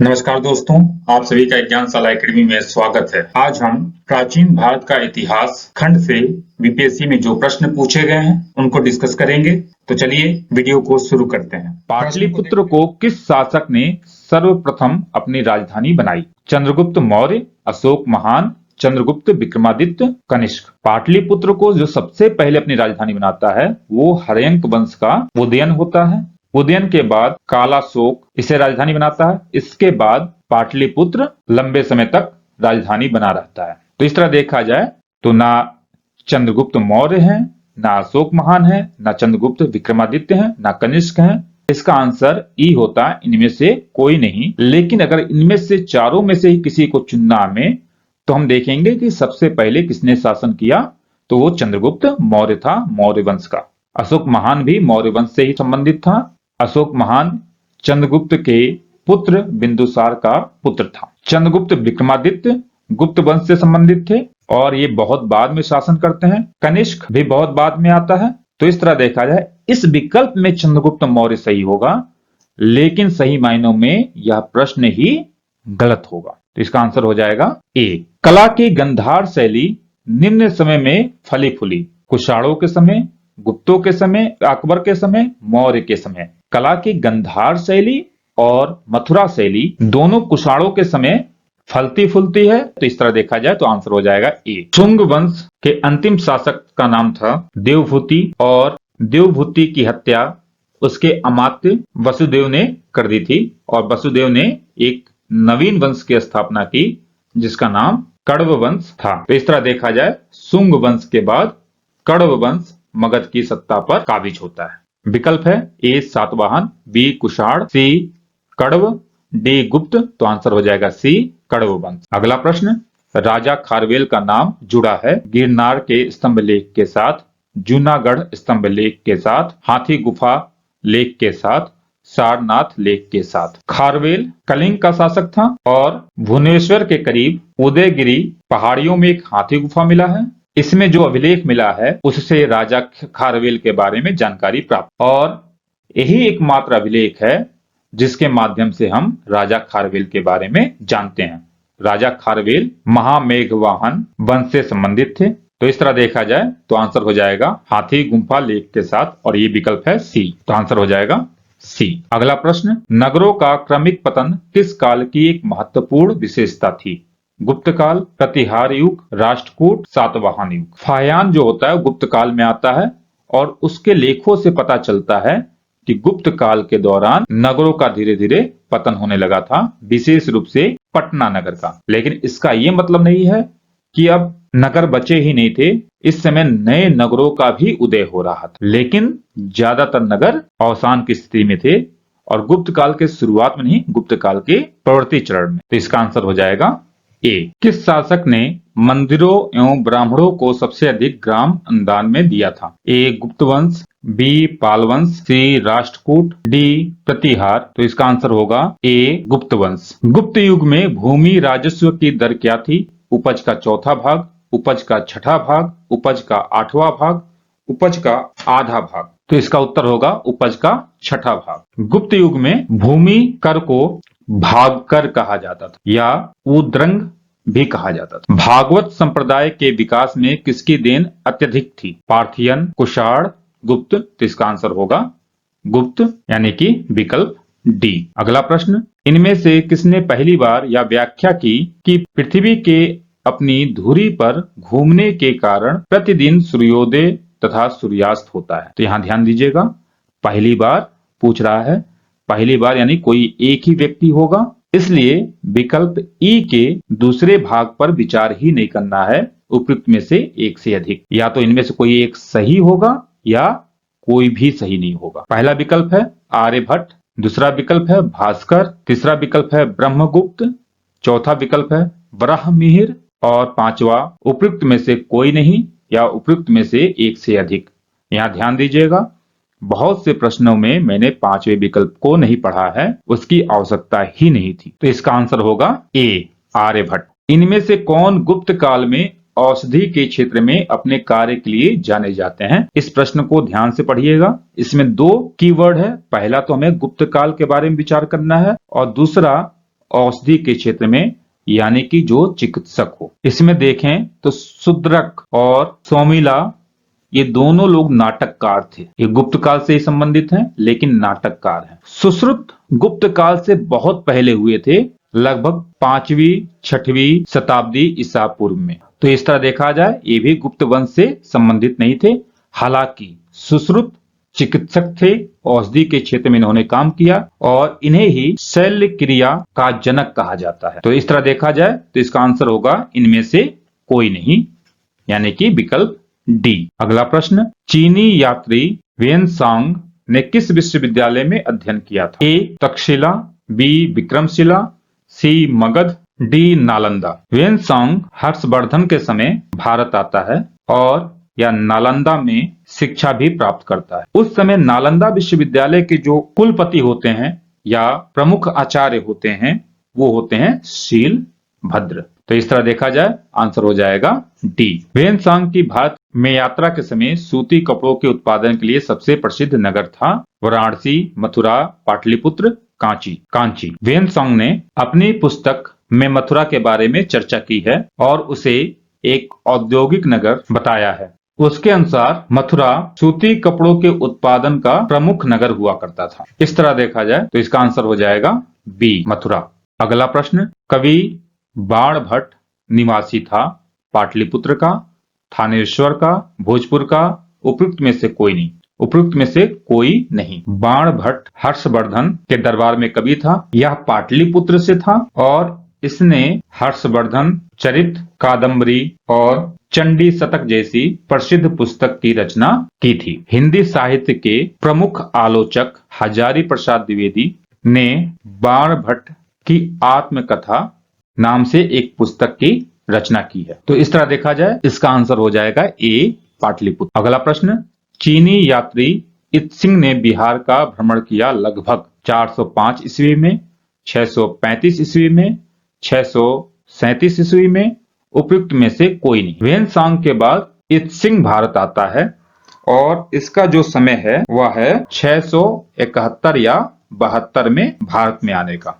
नमस्कार दोस्तों, आप सभी का ज्ञानशाला एकेडमी में स्वागत है। आज हम प्राचीन भारत का इतिहास खंड से बीपीएससी में जो प्रश्न पूछे गए हैं उनको डिस्कस करेंगे। तो चलिए वीडियो को शुरू करते हैं। पाटलिपुत्र को किस शासक ने सर्वप्रथम अपनी राजधानी बनाई? चंद्रगुप्त मौर्य, अशोक महान, चंद्रगुप्त विक्रमादित्य, कनिष्क। पाटलिपुत्र को जो सबसे पहले अपनी राजधानी बनाता है वो हर्यंक वंश का उदयन होता है। उदयन के बाद कालाशोक इसे राजधानी बनाता है। इसके बाद पाटलिपुत्र लंबे समय तक राजधानी बना रहता है। तो इस तरह देखा जाए तो ना चंद्रगुप्त मौर्य है, ना अशोक महान है, ना चंद्रगुप्त विक्रमादित्य है, ना कनिष्क है। इसका आंसर ई होता है, इनमें से कोई नहीं। लेकिन अगर इनमें से चारों में से ही किसी को चुनना हमें, तो हम देखेंगे कि सबसे पहले किसने शासन किया, तो वो चंद्रगुप्त मौर्य था, मौर्य वंश का। अशोक महान भी मौर्य वंश से ही संबंधित था। अशोक महान चंद्रगुप्त के पुत्र बिंदुसार का पुत्र था। चंद्रगुप्त विक्रमादित्य गुप्त वंश से संबंधित थे और ये बहुत बाद में शासन करते हैं। कनिष्क भी बहुत बाद में आता है। तो इस तरह देखा जाए इस विकल्प में चंद्रगुप्त मौर्य सही होगा, लेकिन सही मायनों में यह प्रश्न ही गलत होगा। तो इसका आंसर हो जाएगा ए। कला की गंधार शैली निम्न समय में फली फूली? कुषाणों के समय, गुप्तों के समय, अकबर के समय, मौर्य के समय। कला की गंधार शैली और मथुरा शैली दोनों कुषाणों के समय फलती फूलती है। तो इस तरह देखा जाए तो आंसर हो जाएगा ए। शुंग वंश के अंतिम शासक का नाम था देवभूति और देवभूति की हत्या उसके अमात्य वसुदेव ने कर दी थी और वसुदेव ने एक नवीन वंश की स्थापना की जिसका नाम कण्व वंश था। तो इस तरह देखा जाए शुंग वंश के बाद कण्व वंश मगध की सत्ता पर काबिज होता है। विकल्प है ए सातवाहन, बी कुषाण, सी कण्व, डी गुप्त। तो आंसर हो जाएगा सी कण्व वंश। अगला प्रश्न, राजा खारवेल का नाम जुड़ा है गिरनार के स्तंभ लेख के साथ, जूनागढ़ स्तंभ लेख के साथ, हाथी गुफा लेख के साथ, सारनाथ लेख के साथ। खारवेल कलिंग का शासक था और भुवनेश्वर के करीब उदयगिरी पहाड़ियों में एक हाथी गुफा मिला है। इसमें जो अभिलेख मिला है उससे राजा खारवेल के बारे में जानकारी प्राप्त, और यही एकमात्र अभिलेख है जिसके माध्यम से हम राजा खारवेल के बारे में जानते हैं। राजा खारवेल महामेघवाहन वंश से संबंधित थे। तो इस तरह देखा जाए तो आंसर हो जाएगा हाथी गुफा लेख के साथ, और ये विकल्प है सी। तो आंसर हो जाएगा सी। अगला प्रश्न, नगरों का क्रमिक पतन किस काल की एक महत्वपूर्ण विशेषता थी? गुप्त काल, प्रतिहार युग, राष्ट्रकूट, सातवाहन युग। फाह्यान जो होता है गुप्त काल में आता है और उसके लेखों से पता चलता है कि गुप्त काल के दौरान नगरों का धीरे धीरे पतन होने लगा था, विशेष रूप से पटना नगर का। लेकिन इसका ये मतलब नहीं है कि अब नगर बचे ही नहीं थे। इस समय नए नगरों का भी उदय हो रहा था, लेकिन ज्यादातर नगर अवसान की स्थिति में थे और गुप्त काल के शुरुआत में नहीं, गुप्त काल के प्रवृत्ति चरण में। तो इसका आंसर हो जाएगा ए। किस शासक ने मंदिरों एवं ब्राह्मणों को सबसे अधिक ग्राम अनुदान में दिया था? ए गुप्त वंश, बी पाल वंश, सी राष्ट्रकूट, डी प्रतिहार। तो इसका आंसर होगा ए गुप्त वंश। गुप्त युग में भूमि राजस्व की दर क्या थी? उपज का चौथा भाग, उपज का छठा भाग, उपज का आठवां भाग, उपज का आधा भाग। तो इसका उत्तर होगा उपज का छठा भाग। गुप्त युग में भूमि कर को भाग कर कहा जाता था या उद्रंग भी कहा जाता था। भागवत संप्रदाय के विकास में किसकी देन अत्यधिक थी? पार्थियन, कुषाण, गुप्त। तो इसका आंसर होगा गुप्त, यानी कि विकल्प डी। अगला प्रश्न, इनमें से किसने पहली बार यह व्याख्या की कि पृथ्वी के अपनी धुरी पर घूमने के कारण प्रतिदिन सूर्योदय तथा सूर्यास्त होता है? तो यहां ध्यान दीजिएगा, पहली बार पूछ रहा है, पहली बार यानी कोई एक ही व्यक्ति होगा, इसलिए विकल्प ई के दूसरे भाग पर विचार ही नहीं करना है, उपयुक्त में से एक से अधिक। या तो इनमें से कोई एक सही होगा या कोई भी सही नहीं होगा। पहला विकल्प है आर्यभट्ट, दूसरा विकल्प है भास्कर, तीसरा विकल्प है ब्रह्मगुप्त, चौथा विकल्प है ब्रह्ममिहिर और पांचवा उपयुक्त में से कोई नहीं या उपयुक्त में से एक से अधिक। यहाँ ध्यान दीजिएगा, बहुत से प्रश्नों में मैंने पांचवें विकल्प को नहीं पढ़ा है, उसकी आवश्यकता ही नहीं थी। तो इसका आंसर होगा ए आर्यभट्ट। इनमें से कौन गुप्त काल में औषधि के क्षेत्र में अपने कार्य के लिए जाने जाते हैं? इस प्रश्न को ध्यान से पढ़िएगा, इसमें दो कीवर्ड है। पहला तो हमें गुप्त काल के बारे में विचार करना है और दूसरा औषधि के क्षेत्र में, यानी कि जो चिकित्सक हो। इसमें देखें तो शूद्रक और सोमिला ये दोनों लोग नाटककार थे। ये गुप्त काल से ही संबंधित हैं, लेकिन नाटककार हैं। सुश्रुत गुप्त काल से बहुत पहले हुए थे, लगभग 5वीं 6वीं शताब्दी ईसा पूर्व में। तो इस तरह देखा जाए ये भी गुप्त वंश से संबंधित नहीं थे। हालांकि सुश्रुत चिकित्सक थे, औषधि के क्षेत्र में इन्होंने काम किया और इन्हें ही शल्य क्रिया का जनक कहा जाता है। तो इस तरह देखा जाए तो इसका आंसर होगा इनमें से कोई नहीं, यानी कि विकल्प डी। अगला प्रश्न, चीनी यात्री वेनसांग ने किस विश्वविद्यालय में अध्ययन किया था? ए तक्षशिला, बी विक्रमशिला, सी मगध, डी नालंदा। वेनसांग हर्षवर्धन के समय भारत आता है और या नालंदा में शिक्षा भी प्राप्त करता है। उस समय नालंदा विश्वविद्यालय के जो कुलपति होते हैं या प्रमुख आचार्य होते हैं वो होते हैं शील भद्र। तो इस तरह देखा जाए आंसर हो जाएगा डी। वेनसांग की भारत में यात्रा के समय सूती कपड़ों के उत्पादन के लिए सबसे प्रसिद्ध नगर था वाराणसी, मथुरा, पाटलिपुत्र, कांची। वेनसांग ने अपनी पुस्तक में मथुरा के बारे में चर्चा की है और उसे एक औद्योगिक नगर बताया है। उसके अनुसार मथुरा सूती कपड़ों के उत्पादन का प्रमुख नगर हुआ करता था। इस तरह देखा जाए तो इसका आंसर हो जाएगा बी मथुरा। अगला प्रश्न, कवि बाणभट्ट निवासी था पाटलिपुत्र का, थानेश्वर का, भोजपुर का, उपयुक्त में से कोई नहीं। उपयुक्त में से कोई नहीं। बाणभट्ट हर्षवर्धन के दरबार में कवि था। यह पाटलिपुत्र से था और इसने हर्षवर्धन चरित, कादम्बरी और चंडी शतक जैसी प्रसिद्ध पुस्तक की रचना की थी। हिंदी साहित्य के प्रमुख आलोचक हजारी प्रसाद द्विवेदी ने बाणभट्ट की आत्मकथा नाम से एक पुस्तक की रचना की है। तो इस तरह देखा जाए इसका आंसर हो जाएगा ए पाटलिपुत्र। अगला प्रश्न, चीनी यात्री इत्सिंग ने बिहार का भ्रमण किया लगभग 405 ईस्वी में, 635 ईस्वी में, 637 ईस्वी में। उपयुक्त में से कोई नहीं। वेनसांग के बाद इत्सिंग भारत आता है और इसका जो समय है वह है 671 या 72 में भारत में आने का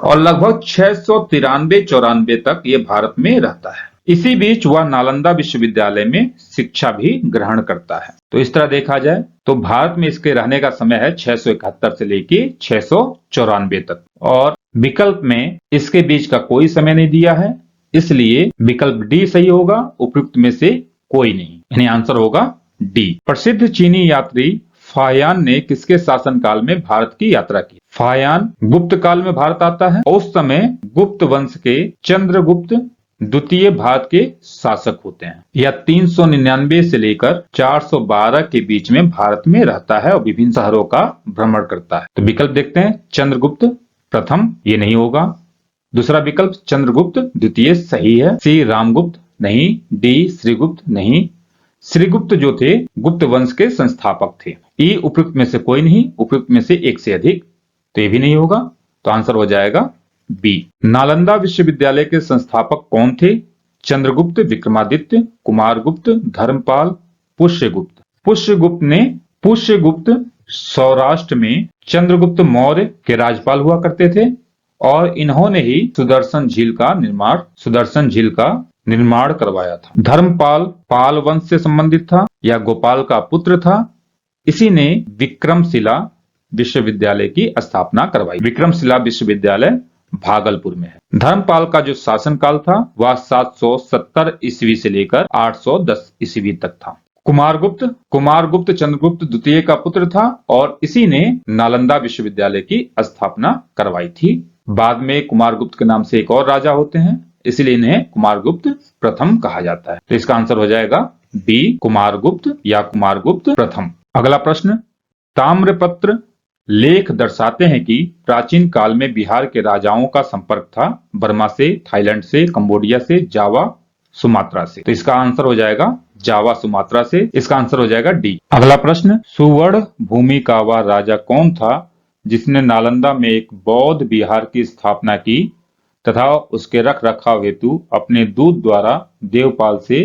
और लगभग 693-94 तक ये भारत में रहता है। इसी बीच वह नालंदा विश्वविद्यालय में शिक्षा भी ग्रहण करता है। तो इस तरह देखा जाए तो भारत में इसके रहने का समय है 671 से लेके 694 तक और विकल्प में इसके बीच का कोई समय नहीं दिया है, इसलिए विकल्प डी सही होगा। उपयुक्त में से कोई नहीं, यानी आंसर होगा डी। प्रसिद्ध चीनी यात्री फाहियान ने किसके शासनकाल में भारत की यात्रा की? फाहियान गुप्त काल में भारत आता है। उस समय गुप्त वंश के चंद्रगुप्त द्वितीय भारत के शासक होते हैं। यह 399 से लेकर 412 के बीच में भारत में रहता है और विभिन्न शहरों का भ्रमण करता है। तो विकल्प देखते हैं, चंद्रगुप्त प्रथम ये नहीं होगा। दूसरा विकल्प चंद्रगुप्त द्वितीय सही है। सी रामगुप्त नहीं। डी श्रीगुप्त नहीं। श्रीगुप्त जो थे गुप्त वंश के संस्थापक थे। ई उपयुक्त में से कोई नहीं। उपयुक्त में से एक से अधिक, तो ये भी नहीं होगा। तो आंसर हो जाएगा बी। नालंदा विश्वविद्यालय के संस्थापक कौन थे? चंद्रगुप्त, विक्रमादित्य, कुमारगुप्त, धर्मपाल, पुष्यगुप्त। पुष्यगुप्त सौराष्ट्र में चंद्रगुप्त मौर्य के राज्यपाल हुआ करते थे और इन्होंने ही सुदर्शन झील का निर्माण करवाया था। धर्मपाल पाल वंश से संबंधित था या गोपाल का पुत्र था। इसी ने विक्रमशिला विश्वविद्यालय की स्थापना करवाई। विक्रमशिला विश्वविद्यालय भागलपुर में है। धर्मपाल का जो शासनकाल था वह 770 ईस्वी से लेकर 810 ईस्वी तक था। कुमारगुप्त चंद्रगुप्त द्वितीय का पुत्र था और इसी ने नालंदा विश्वविद्यालय की स्थापना करवाई थी। बाद में कुमारगुप्त के नाम से एक और राजा होते हैं, इसलिए इन्हें कुमारगुप्त प्रथम कहा जाता है। तो इसका आंसर हो जाएगा बी कुमारगुप्त या कुमारगुप्त प्रथम। अगला प्रश्न, ताम्रपत्र लेख दर्शाते हैं कि प्राचीन काल में बिहार के राजाओं का संपर्क था बर्मा से, थाईलैंड से, कंबोडिया से, जावा, सुमात्रा से। तो इसका आंसर हो जाएगा जावा, सुमात्रा से। इसका आंसर हो जाएगा डी। अगला प्रश्न, सुवर्ण भूमि का वह राजा कौन था जिसने नालंदा में एक बौद्ध विहार की स्थापना की तथा उसके रख रखाव हेतु अपने दूत द्वारा देवपाल से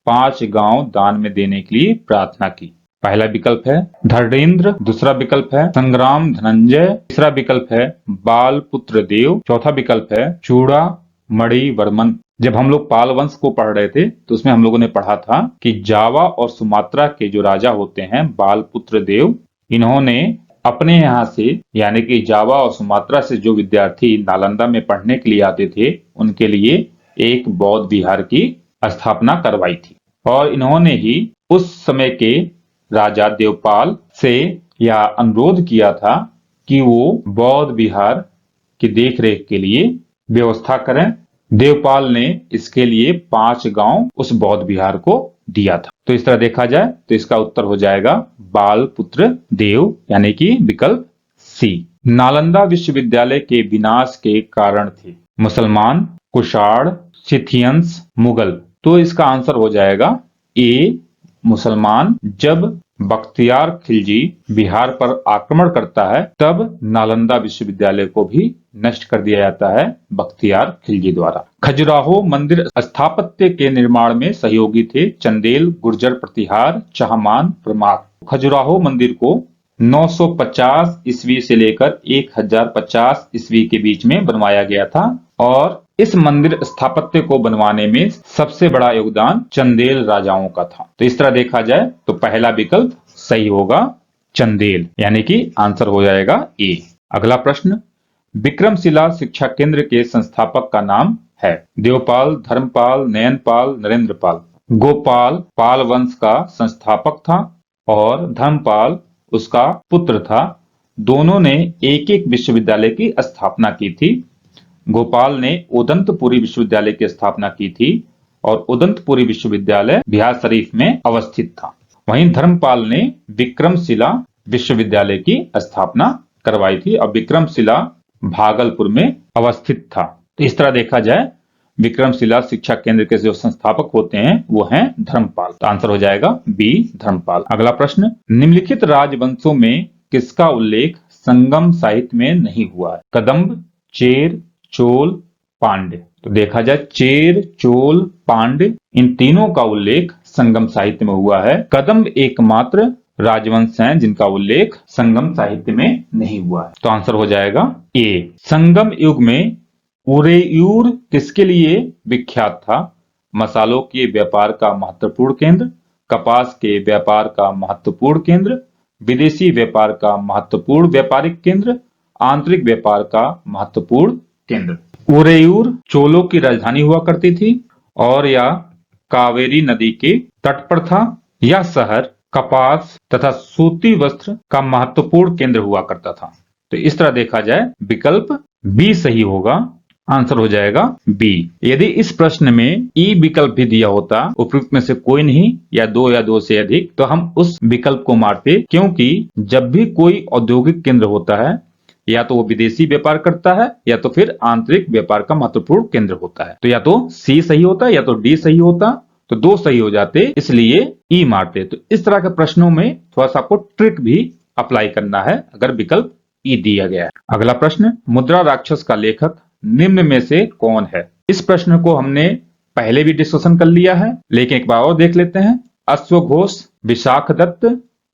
5 गांव दान में देने के लिए प्रार्थना की? पहला विकल्प है धर्मेंद्र, दूसरा विकल्प है संग्राम धनंजय, तीसरा विकल्प है बाल पुत्र देव, चौथा विकल्प है चूड़ामणि वर्मन। जब हम लोग पाल वंश को पढ़ रहे थे तो उसमें हम लोगों ने पढ़ा था कि जावा और सुमात्रा के जो राजा होते हैं बाल पुत्र देव, इन्होंने अपने यहाँ से यानी कि जावा और सुमात्रा से जो विद्यार्थी नालंदा में पढ़ने के लिए आते थे उनके लिए एक बौद्ध विहार की स्थापना करवाई थी। और इन्होंने ही उस समय के राजा देवपाल से यह अनुरोध किया था कि वो बौद्ध विहार की देखरेख के लिए व्यवस्था करें। देवपाल ने इसके लिए 5 गांव उस बौद्ध विहार को दिया था। तो इस तरह देखा जाए तो इसका उत्तर हो जाएगा बाल पुत्र देव यानी कि विकल्प सी। नालंदा विश्वविद्यालय के विनाश के कारण थे मुसलमान, कुषाण, सिथियंस, मुगल। तो इसका आंसर हो जाएगा ए मुसलमान। जब बख्तियार खिलजी बिहार पर आक्रमण करता है तब नालंदा विश्वविद्यालय को भी नष्ट कर दिया जाता है बख्तियार खिलजी द्वारा। खजुराहो मंदिर स्थापत्य के निर्माण में सहयोगी थे चंदेल, गुर्जर प्रतिहार, चाहमान, परमार। खजुराहो मंदिर को 950 ईस्वी से लेकर 1050 ईस्वी के बीच में बनवाया गया था और इस मंदिर स्थापत्य को बनवाने में सबसे बड़ा योगदान चंदेल राजाओं का था। तो इस तरह देखा जाए तो पहला विकल्प सही होगा चंदेल यानी कि आंसर हो जाएगा ए। अगला प्रश्न, विक्रमशिला शिक्षा केंद्र के संस्थापक का नाम है देवपाल, धर्मपाल, नयनपाल, नरेंद्रपाल। गोपाल पाल वंश का संस्थापक था और धर्मपाल उसका पुत्र था। दोनों ने एक एक विश्वविद्यालय की स्थापना की थी। गोपाल ने उदंतपुरी विश्वविद्यालय की स्थापना की थी और उदंतपुरी विश्वविद्यालय बिहार शरीफ में अवस्थित था। वहीं धर्मपाल ने विक्रमशिला विश्वविद्यालय की स्थापना करवाई थी और विक्रमशिला भागलपुर में अवस्थित था। तो इस तरह देखा जाए विक्रमशिला शिक्षा केंद्र के जो संस्थापक होते हैं वो हैं धर्मपाल। तो आंसर हो जाएगा बी धर्मपाल। अगला प्रश्न, निम्नलिखित राजवंशों में किसका उल्लेख संगम साहित्य में नहीं हुआ है? कदम्ब, चेर, चोल, पांड्य। तो देखा जाए चेर, चोल, पांड्य इन तीनों का उल्लेख संगम साहित्य में हुआ है। कदम्ब एकमात्र राजवंश हैं जिनका उल्लेख संगम साहित्य में नहीं हुआ है। तो आंसर हो जाएगा ए। संगम युग में उरेयूर किसके लिए विख्यात था? मसालों के व्यापार का महत्वपूर्ण केंद्र, कपास के व्यापार का महत्वपूर्ण केंद्र, विदेशी व्यापार का महत्वपूर्ण व्यापारिक केंद्र, आंतरिक व्यापार का महत्वपूर्ण केंद्र। उरेयूर चोलों की राजधानी हुआ करती थी और यह कावेरी नदी के तट पर था। यह शहर कपास तथा सूती वस्त्र का महत्वपूर्ण केंद्र हुआ करता था। तो इस तरह देखा जाए विकल्प बी सही होगा। आंसर हो जाएगा बी। यदि इस प्रश्न में ई विकल्प भी दिया होता, उपयुक्त में से कोई नहीं या दो से अधिक, तो हम उस विकल्प को मारते, क्योंकि जब भी कोई औद्योगिक केंद्र होता है या तो वो विदेशी व्यापार करता है या तो फिर आंतरिक व्यापार का महत्वपूर्ण केंद्र होता है। तो या तो सी सही होता या तो डी सही होता, तो 2 सही हो जाते, इसलिए ई मारते। तो इस तरह के प्रश्नों में थोड़ा सा आपको ट्रिक भी अप्लाई करना है अगर विकल्प ई दिया गया है। अगला प्रश्न, मुद्रा राक्षस का लेखक निम्न में से कौन है? इस प्रश्न को हमने पहले भी डिस्कशन कर लिया है, लेकिन एक बार और देख लेते हैं। अश्वघोष, विशाखदत्त,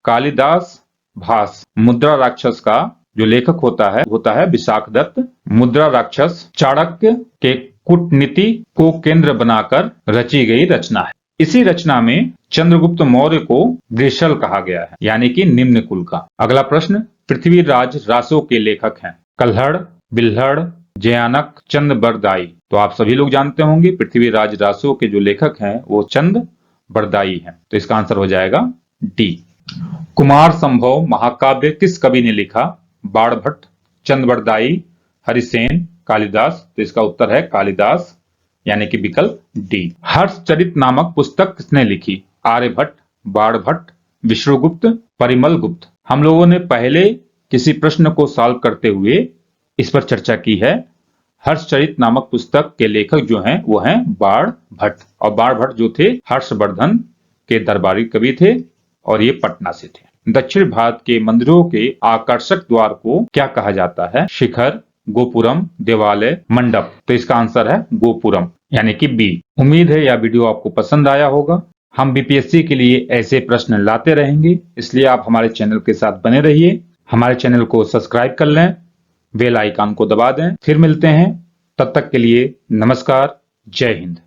कालिदास, भास। मुद्रा राक्षस का जो लेखक होता है विशाखदत्त। मुद्रा राक्षस चाणक्य के कूटनीति को केंद्र बनाकर रची गई रचना है। इसी रचना में चंद्रगुप्त मौर्य को वृषल कहा गया है, यानी कि निम्न कुल का। अगला प्रश्न, पृथ्वीराज रासो के लेखक हैं कल्हड़, बिल्हड़, जयानक, चंद बरदाई। तो आप सभी लोग जानते होंगे पृथ्वीराज रासो के जो लेखक हैं वो चंद बरदाई हैं। तो इसका आंसर हो जाएगा डी। कुमार संभव महाकाव्य किस कवि ने लिखा? बाणभट्ट, चंद बरदाई, हरिसेन, कालिदास। तो इसका उत्तर है कालिदास, यानी कि विकल्प डी। हर्षचरित नामक पुस्तक किसने लिखी? आर्यभट्ट, बाणभट्ट, विष्णुगुप्त, परिमल गुप्त। हम लोगों ने पहले किसी प्रश्न को सॉल्व करते हुए इस पर चर्चा की है। हर्षचरित नामक पुस्तक के लेखक जो हैं वो हैं बाणभट्ट, और बाणभट्ट जो थे हर्षवर्धन के दरबारी कवि थे और ये पटना से थे। दक्षिण भारत के मंदिरों के आकर्षक द्वार को क्या कहा जाता है? शिखर, गोपुरम, देवालय, मंडप। तो इसका आंसर है गोपुरम, यानी कि बी। उम्मीद है यह वीडियो आपको पसंद आया होगा। हम बीपीएससी के लिए ऐसे प्रश्न लाते रहेंगे, इसलिए आप हमारे चैनल के साथ बने रहिए। हमारे चैनल को सब्सक्राइब कर लें, बेल आइकन को दबा दें। फिर मिलते हैं, तब तक के लिए नमस्कार, जय हिंद।